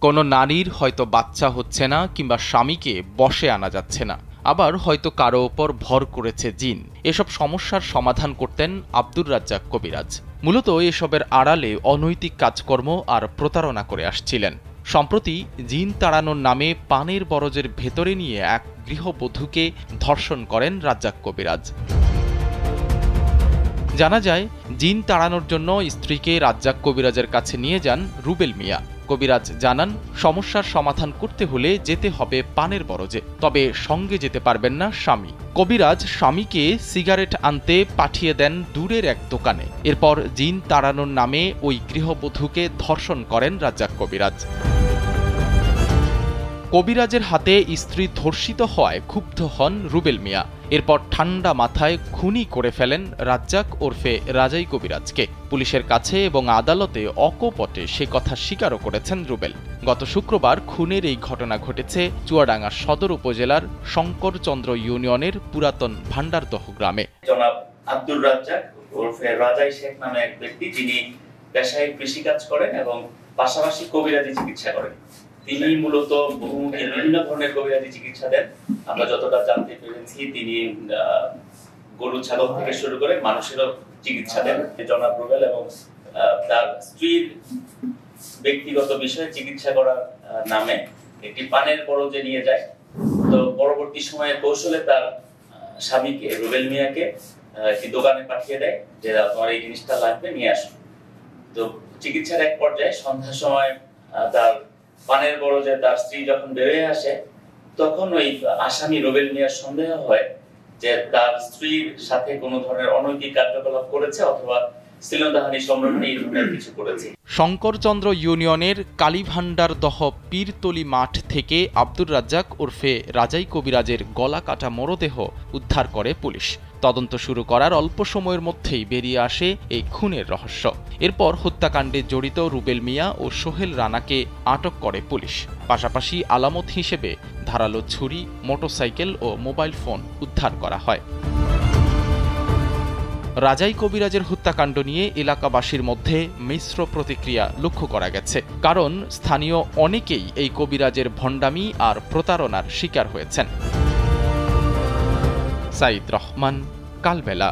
কোনো নারীর হয়তো বাচ্চা হচ্ছে না কিংবা স্বামীকে বশে আনা যাচ্ছে না, আবার হয়তো কারো ওপর ভর করেছে জিন। এসব সমস্যার সমাধান করতেন আব্দুর রাজ্জাক কবিরাজ। মূলত এসবের আড়ালে অনৈতিক কাজকর্ম আর প্রতারণা করে আসছিলেন। সম্প্রতি জিন তাড়ানোর নামে পানের বরজের ভেতরে নিয়ে এক গৃহবধূকে ধর্ষণ করেন রাজ্জাক কবিরাজ। জানা যায়, জিন তাড়ানোর জন্য স্ত্রীকে রাজ্জাক কবিরাজের কাছে নিয়ে যান রুবেল মিয়া। কবিরাজ জানান, সমস্যার সমাধান করতে হলে যেতে হবে পানের বরজে, তবে সঙ্গে যেতে পারবেন না স্বামী। কবিরাজ স্বামীকে সিগারেট আনতে পাঠিয়ে দেন দূরের এক দোকানে। এরপর জিন তাড়ানোর নামে ওই গৃহবধূকে ধর্ষণ করেন রাজ্জাক কবিরাজ। কবিরাজের হাতে স্ত্রী ধর্ষিত হওয়ায় ক্ষুব্ধ হন রুবেল মিয়া। এরপর ঠান্ডা মাথায় খুনি করে ফেলেন রাজ্জাক ওরফে রাজাই কবিরাজকে। পুলিশের কাছে এবং আদালতে অকপটে সে কথা স্বীকারও করেছেন রুবেল। গত শুক্রবার খুনের এই ঘটনা ঘটেছে চুয়াডাঙ্গা সদর উপজেলার শঙ্করচন্দ্র ইউনিয়নের পুরাতন ভান্ডারদহ গ্রামে। জনাব আব্দুর রাজ্জাক ওরফে রাজাই শেখ নামে এক ব্যক্তি, যিনি পেশায় কৃষিকাজ করেন এবং পাশাপাশি কবিরাজি চিকিৎসা করেন। তিনি মূলত বিভিন্ন ধরনের কবিরাজি চিকিৎসা দেন। আমরা যতটা জানতে পেরেছি, তিনি গরু ছাগল থেকে শুরু করে মানুষেরও চিকিৎসা দেন। জনাব রুবেল এবং তার স্ত্রীর ব্যক্তিগত বিষয়ে চিকিৎসা করার নামে একটি পানের বরজে নিয়ে যায়। তো পরবর্তী সময়ে কৌশলে তার স্বামীকে রুবেল মিয়াকে একটি দোকানে পাঠিয়ে দেয় যে তোমার এই জিনিসটা লাগবে, নিয়ে আসো। তো চিকিৎসার এক পর্যায়ে সন্ধ্যার সময় তার পানের বরজে তার স্ত্রী যখন বেরিয়ে আসে, তখন ওই আসামি রুবেল মিয়ার সন্দেহ হয় যে তার স্ত্রীর সাথে কোনো ধরনের অনৈতিক কার্যকলাপ করেছে অথবা শ্লীলতাহানি সম্রাটনী এই ধরনের কিছু করেছে। শঙ্করচন্দ্র ইউনিয়নের কালীভান্ডারদহ পীরতলি মাঠ থেকে আব্দুর রাজ্জাক ওরফে রাজাই কবিরাজের গলা কাটা মরদেহ উদ্ধার করে পুলিশ। তদন্ত শুরু করার অল্প সময়ের মধ্যেই বেরিয়ে আসে এই খুনের রহস্য। এরপর হত্যাকাণ্ডে জড়িত রুবেল মিয়া ও সোহেল রানাকে আটক করে পুলিশ। পাশাপাশি আলামত হিসেবে ধারালো ছুরি, মোটরসাইকেল ও মোবাইল ফোন উদ্ধার করা হয়। রাজাই কবিরাজের হত্যাকাণ্ড নিয়ে এলাকাবাসীর মধ্যে মিশ্র প্রতিক্রিয়া লক্ষ্য করা গেছে, কারণ স্থানীয় অনেকেই এই কবিরাজের ভণ্ডামি আর প্রতারণার শিকার হয়েছেন। সাইদ রহমান, কালবেলা।